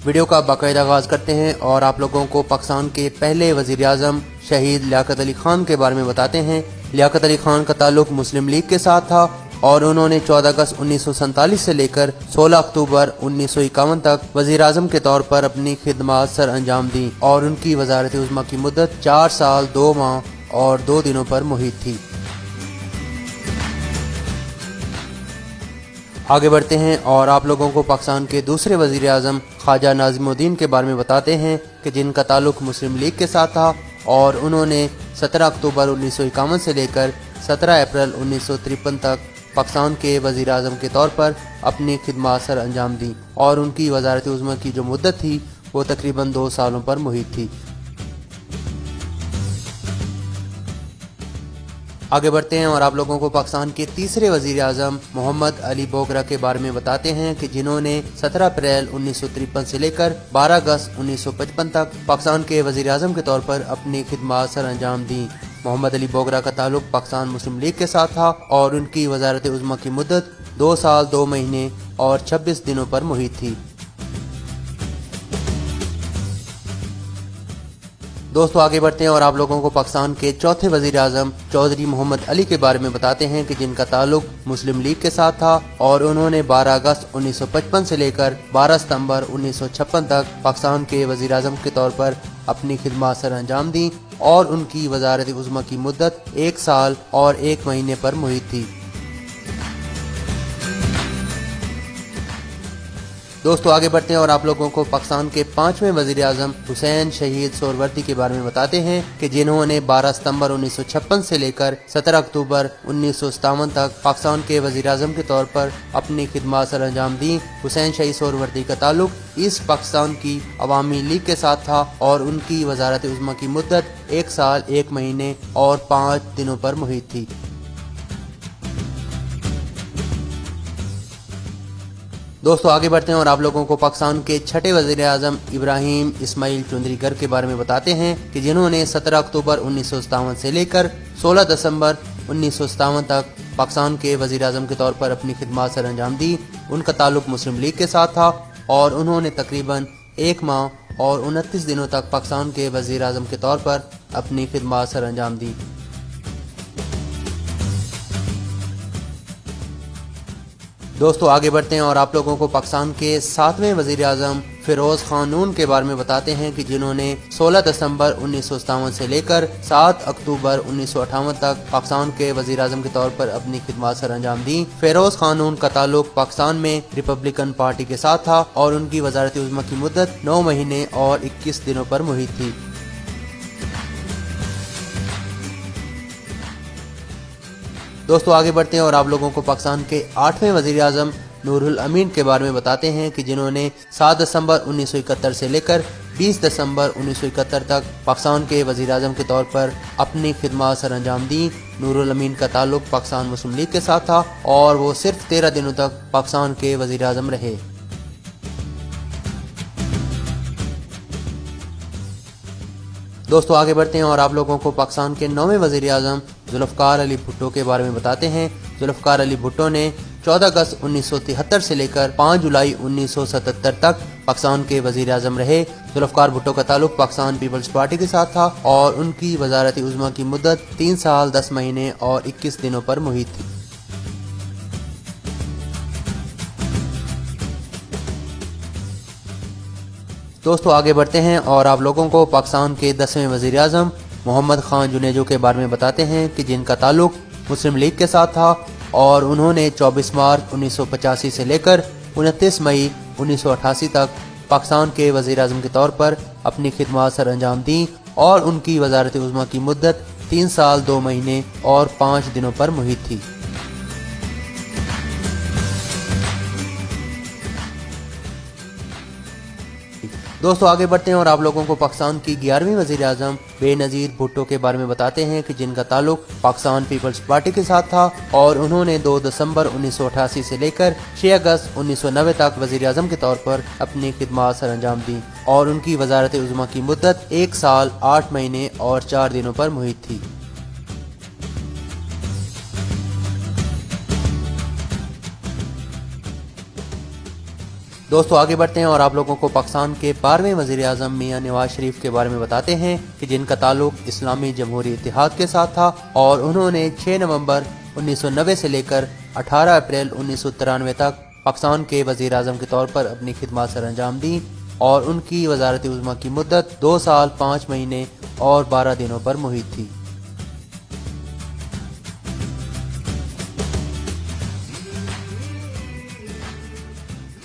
Video کا باقاعدہ آغاز کرتے ہیں اور آپ لوگوں کو پاکستان کے پہلے وزیر اعظم شہید لیاقت علی خان کے بارے میں بتاتے ہیں۔ لیاقت علی خان کا تعلق مسلم لیگ کے ساتھ تھا اور انہوں نے 14 اگست 1947 سے لے کر 16 اکتوبر 1951 تک وزیر اعظم کے طور پر اپنی خدمات سر انجام دیں اور ان کی وزارت عظمیٰ کی مدت 4 سال 2 ماہ اور 2 دنوں پر محیط تھی۔ آگے بڑھتے ہیں اور آپ لوگوں کو پاکستان کے دوسرے وزیر اعظم خواجہ ناظم الدین کے بارے میں بتاتے ہیں کہ جن کا تعلق مسلم لیگ کے ساتھ تھا اور انہوں نے 17 اکتوبر 1951 سے لے کر 17 اپریل 1953 تک پاکستان کے وزیر اعظم کے طور پر اپنی خدمات سر انجام دیں اور ان کی وزارت عظمیٰ کی جو مدت تھی وہ تقریباً 2 سالوں پر محیط تھی۔ آگے بڑھتے ہیں اور آپ لوگوں کو پاکستان کے تیسرے وزیر اعظم محمد علی بوگرا کے بارے میں بتاتے ہیں کہ جنہوں نے 17 اپریل 1953 سے لے کر 12 اگست 1955 تک پاکستان کے وزیر اعظم کے طور پر اپنی خدمات سر انجام دیں۔ محمد علی بوگرا کا تعلق پاکستان مسلم لیگ کے ساتھ تھا اور ان کی وزارت عظمیٰ کی مدت 2 سال 2 مہینے اور 26 دنوں پر محیط تھی۔ دوستو آگے بڑھتے ہیں اور آپ لوگوں کو پاکستان کے چوتھے وزیر اعظم چودھری محمد علی کے بارے میں بتاتے ہیں کہ جن کا تعلق مسلم لیگ کے ساتھ تھا اور انہوں نے 12 اگست 1955 سے لے کر 12 ستمبر 1956 تک پاکستان کے وزیر اعظم کے طور پر اپنی خدمات سر انجام دیں اور ان کی وزارت عظمیٰ کی مدت 1 سال اور 1 مہینے پر محیط تھی۔ دوستو آگے بڑھتے ہیں اور آپ لوگوں کو پاکستان کے 5ویں وزیر اعظم حسین شہید سہروردی کے بارے میں بتاتے ہیں کہ جنہوں نے 12 ستمبر 1956 سے لے کر 17 اکتوبر 1957 تک پاکستان کے وزیر اعظم کے طور پر اپنی خدمات سر انجام دیں۔ حسین شہید سہروردی کا تعلق ایسٹ پاکستان کی عوامی لیگ کے ساتھ تھا اور ان کی وزارت عظمیٰ کی مدت 1 سال 1 مہینے اور 5 دنوں پر محیط تھی۔ دوستو آگے بڑھتے ہیں اور آپ لوگوں کو پاکستان کے چھٹے وزیر اعظم ابراہیم اسماعیل چودھری گر کے بارے میں بتاتے ہیں کہ جنہوں نے 17 اکتوبر 1957 سے لے کر 16 دسمبر 1957 تک پاکستان کے وزیر اعظم کے طور پر اپنی خدمات سر انجام دی۔ ان کا تعلق مسلم لیگ کے ساتھ تھا اور انہوں نے تقریباً 1 ماہ اور 29 دنوں تک پاکستان کے وزیر اعظم کے طور پر اپنی خدمات سر انجام دی۔ دوستو آگے بڑھتے ہیں اور آپ لوگوں کو پاکستان کے 7ویں وزیر اعظم فیروز خان نون کے بارے میں بتاتے ہیں کہ جنہوں نے 16 دسمبر 1957 سے لے کر 7 اکتوبر 1958 تک پاکستان کے وزیر اعظم کے طور پر اپنی خدمات سر انجام دیں۔ فیروز خان نون کا تعلق پاکستان میں ریپبلکن پارٹی کے ساتھ تھا اور ان کی وزارت عظمیٰ کی مدت 9 مہینے اور 21 دنوں پر محیط تھی۔ دوستو آگے بڑھتے ہیں اور آپ لوگوں کو پاکستان کے 8ویں وزیر اعظم نور الامین کے بارے میں بتاتے ہیں کہ جنہوں نے 7 دسمبر 1971 سے لے کر 20 دسمبر 1971 تک پاکستان کے وزیر اعظم کے طور پر اپنی خدمات سر انجام دیں۔ نور الامین کا تعلق پاکستان مسلم لیگ کے ساتھ تھا اور وہ صرف 13 دنوں تک پاکستان کے وزیر اعظم رہے۔ دوستو آگے بڑھتے ہیں اور آپ لوگوں کو پاکستان کے 9ویں وزیر اعظم ذوالفقار علی بھٹو کے بارے میں بتاتے ہیں۔ ذوالفقار علی بھٹو نے 14 اگست 1973 سے لے کر 5 جولائی 1977 تک پاکستان کے وزیر اعظم رہے۔ ذوالفقار بھٹو کا تعلق پاکستان پیپلز پارٹی کے ساتھ تھا اور ان کی وزارت عظمیٰ کی مدت 3 سال 10 مہینے اور 21 دنوں پر محیط تھی۔ دوستو آگے بڑھتے ہیں اور آپ لوگوں کو پاکستان کے 10ویں وزیر اعظم محمد خان جنیجو کے بارے میں بتاتے ہیں کہ جن کا تعلق مسلم لیگ کے ساتھ تھا اور انہوں نے 24 مارچ 1985 سے لے کر 29 مئی 1988 تک پاکستان کے وزیر اعظم کے طور پر اپنی خدمات سر انجام دیں اور ان کی وزارت عظمیٰ کی مدت 3 سال 2 مہینے اور 5 دنوں پر محیط تھی۔ دوستو آگے بڑھتے ہیں اور آپ لوگوں کو پاکستان کی 11ویں وزیر اعظم بے نظیر بھٹو کے بارے میں بتاتے ہیں کہ جن کا تعلق پاکستان پیپلز پارٹی کے ساتھ تھا اور انہوں نے 2 دسمبر 1988 سے لے کر 6 اگست 1990 تک وزیر اعظم کے طور پر اپنی خدمات سر انجام دیں اور ان کی وزارت عظمیٰ کی مدت 1 سال 8 مہینے اور 4 دنوں پر محیط تھی۔ दोस्तों आगे बढ़ते हैं और आप लोगों को पाकिस्तान के 12वें वज़ीर आज़म मियां नवाज शरीफ के बारे में बताते हैं कि जिनका ताल्लुक इस्लामी जमहूरी इत्तेहाद के साथ था और उन्होंने 6 नवंबर 1990 से लेकर 18 अप्रैल 1993 तक पाकिस्तान के वज़ीर आज़म के तौर पर अपनी खिदमत सर अंजाम दी और उनकी वज़ारत उज़्मा की मुद्दत 2 साल 5 महीने और 12 दिनों पर मुहित थी।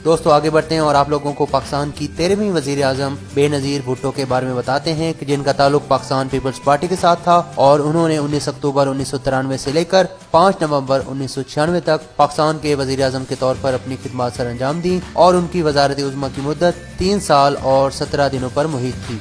दोस्तों आगे बढ़ते हैं और आप लोगों को पाकिस्तान की 13वीं वज़ीर आज़म बेनज़ीर भुट्टो के बारे में बताते हैं कि जिनका ताल्लुक पाकिस्तान पीपल्स पार्टी के साथ था और उन्होंने 19 अक्टूबर 1993 से लेकर 5 नवंबर 1996 तक पाकिस्तान के वज़ीर आज़म के तौर पर अपनी खिदमत सर अंजाम दी और उनकी वज़ारत उज़्मा की मुद्दत 3 साल और 17 दिनों पर मुहित थी।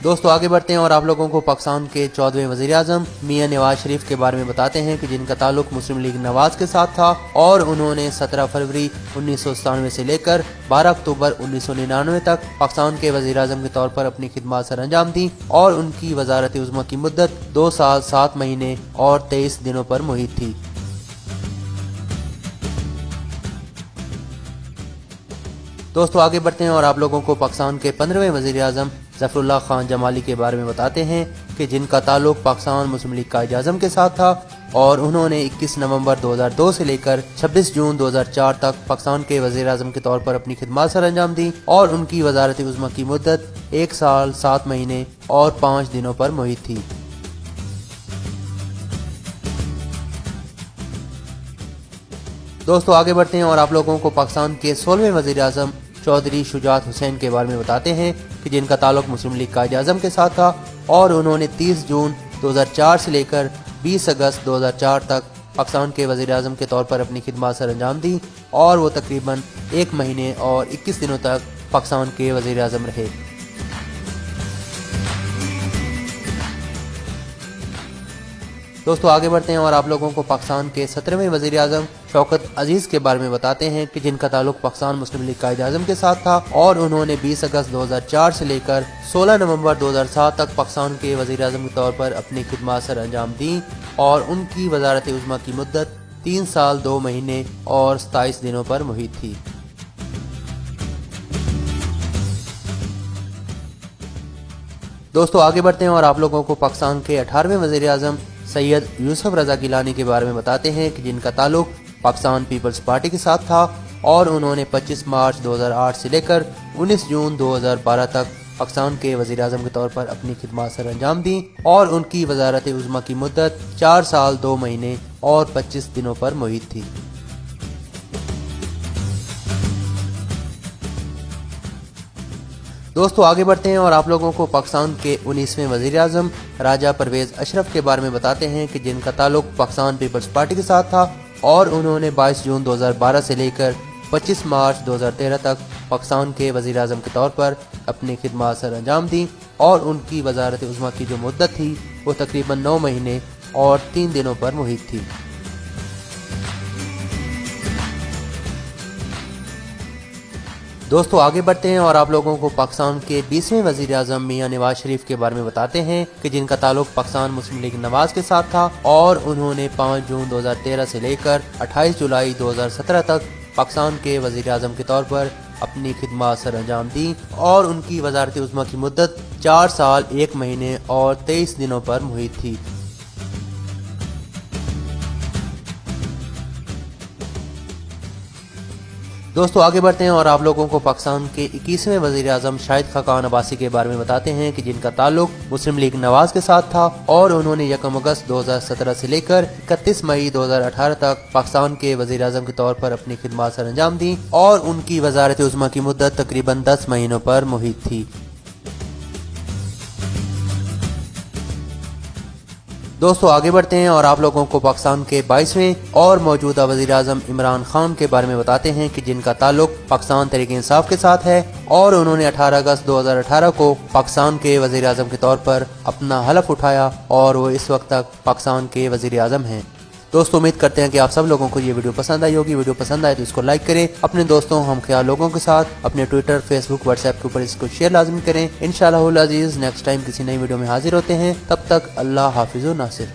दोस्तों आगे बढ़ते हैं और आप लोगों को पाकिस्तान के 14वें वज़ीर आज़म मियां नवाज शरीफ के बारे में बताते हैं कि जिनका ताल्लुक मुस्लिम लीग नवाज के साथ था और उन्होंने 17 फरवरी 1997 से लेकर 12 अक्टूबर 1999 तक पाकिस्तान के वज़ीर आज़म के तौर पर अपनी खिदमत सर अंजाम दी और उनकी वज़ारत उज़्मा की मुद्दत 2 साल 7 महीने और 23 दिनों पर मुहित थी। दोस्तों आगे बढ़ते हैं और आप लोगों को पाकिस्तान के 15वें वज़ीर आज़म ज़फ़रुल्लाह खान जमाली के बारे में बताते हैं कि जिनका ताल्लुक पाकिस्तान मुस्लिम लीग कायद आज़म के साथ था और उन्होंने 21 नवंबर 2002 से लेकर 26 जून 2004 तक पाकिस्तान के वज़ीर आज़म के तौर पर अपनी खिदमत सर अंजाम दी और उनकी वज़ारत उज़्मा की मुद्दत 1 साल 7 महीने और 5 दिनों पर मुहित थी। दोस्तों आगे बढ़ते हैं और आप लोगों को पाकिस्तान के 16वें वज़ीर आज़म चौधरी शुजात हुसैन के बारे में बताते हैं कि जिनका ताल्लुक मुस्लिम लीग कायद आज़म के साथ था और उन्होंने 30 जून 2004 से लेकर 20 अगस्त 2004 तक पाकिस्तान के वज़ीर आज़म के तौर पर अपनी खिदमत सर अंजाम दी और वो तकरीबन 1 महीने और 21 दिनों तक पाकिस्तान के वज़ीर आज़म रहे। दोस्तों आगे बढ़ते हैं और आप लोगों को पाकिस्तान के 17वें वज़ीर आज़म शौकत अजीज़ के बारे में बताते हैं कि जिनका ताल्लुक पाकिस्तान मुस्लिम लीग कायद आज़म के साथ था और उन्होंने 20 अगस्त 2004 से लेकर 16 नवंबर 2007 तक पाकिस्तान के वज़ीर आज़म के तौर पर अपनी खिदमत सर अंजाम दी और उनकी वज़ारत उज़्मा की मुद्दत 3 साल 2 महीने और 27 दिनों पर मुहित थी। दोस्तों आगे बढ़ते हैं और आप लोगों को पाकिस्तान के 18वें वज़ीर आज़म सैयद यूसुफ रज़ा गिलानी के बारे में बताते हैं कि जिनका ताल्लुक पाकिस्तान पीपल्स पार्टी के साथ था और उन्होंने 25 मार्च 2008 से लेकर 19 जून 2012 तक पाकिस्तान के वज़ीर आज़म के तौर पर अपनी खिदमत सर अंजाम दी और उनकी वज़ारत उज़्मा की मुद्दत 4 साल 2 महीने और 25 दिनों पर मुहित थी। दोस्तों आगे बढ़ते हैं और आप लोगों को पाकिस्तान के 19वें वज़ीर आज़म राजा परवेज़ अशरफ के बारे में बताते हैं कि जिनका ताल्लुक पाकिस्तान पीपल्स पार्टी के साथ था और उन्होंने 22 जून 2012 से लेकर 25 मार्च 2013 तक पाकिस्तान के वज़ीर आज़म के तौर पर अपनी खिदमत सर अंजाम दी और उनकी वज़ारत उज़्मा की जो मुद्दत थी वो तकरीबन 9 महीने और 3 दिनों पर मुहित थी। दोस्तों आगे बढ़ते हैं और आप लोगों को पाकिस्तान के 20वें वज़ीर आज़म मियां नवाज शरीफ के बारे में बताते हैं कि जिनका ताल्लुक पाकिस्तान मुस्लिम लीग नवाज के साथ था और उन्होंने 5 जून 2013 से लेकर 28 जुलाई 2017 तक पाकिस्तान के वज़ीर आज़म के तौर पर अपनी खिदमत सर अंजाम दी और उनकी वज़ारत उज़्मा की मुद्दत 4 साल 1 महीने और 23 दिनों पर मुहित थी। दोस्तों आगे बढ़ते हैं और आप लोगों को पाकिस्तान के 21वें वज़ीर आज़म शाहिद खाकान अब्बासी के बारे में बताते हैं कि जिनका ताल्लुक मुस्लिम लीग नवाज के साथ था और उन्होंने 1 अगस्त 2017 से लेकर 31 मई 2018 तक पाकिस्तान के वज़ीर आज़म के तौर पर अपनी खिदमत सर अंजाम दी और उनकी वज़ारत उज़्मा की मुद्दत तकरीबन 10 महीनों पर मुहित थी। दोस्तों आगे बढ़ते हैं और आप लोगों को पाकिस्तान के 22वें और मौजूदा वज़ीर आज़म इमरान खान के बारे में बताते हैं कि जिनका ताल्लुक पाकिस्तान तहरीक इंसाफ के साथ है और उन्होंने 18 अगस्त 2018 को पाकिस्तान के वज़ीर आज़म के तौर पर अपना हलफ उठाया और वो इस वक्त तक पाकिस्तान के वज़ीर आज़म हैं। दोस्तों उम्मीद करते हैं कि आप सब लोगों को ये वीडियो पसंद आई होगी। वीडियो पसंद आए तो इसको लाइक करें, अपने दोस्तों हम ख्याल लोगों के साथ अपने ट्विटर, फेसबुक, व्हाट्सएप के ऊपर इसको शेयर लाजमी करें। इंशाअल्लाह नेक्स्ट टाइम किसी नई वीडियो में हाजिर होते हैं। तब तक अल्लाह हाफिज़ नासिर।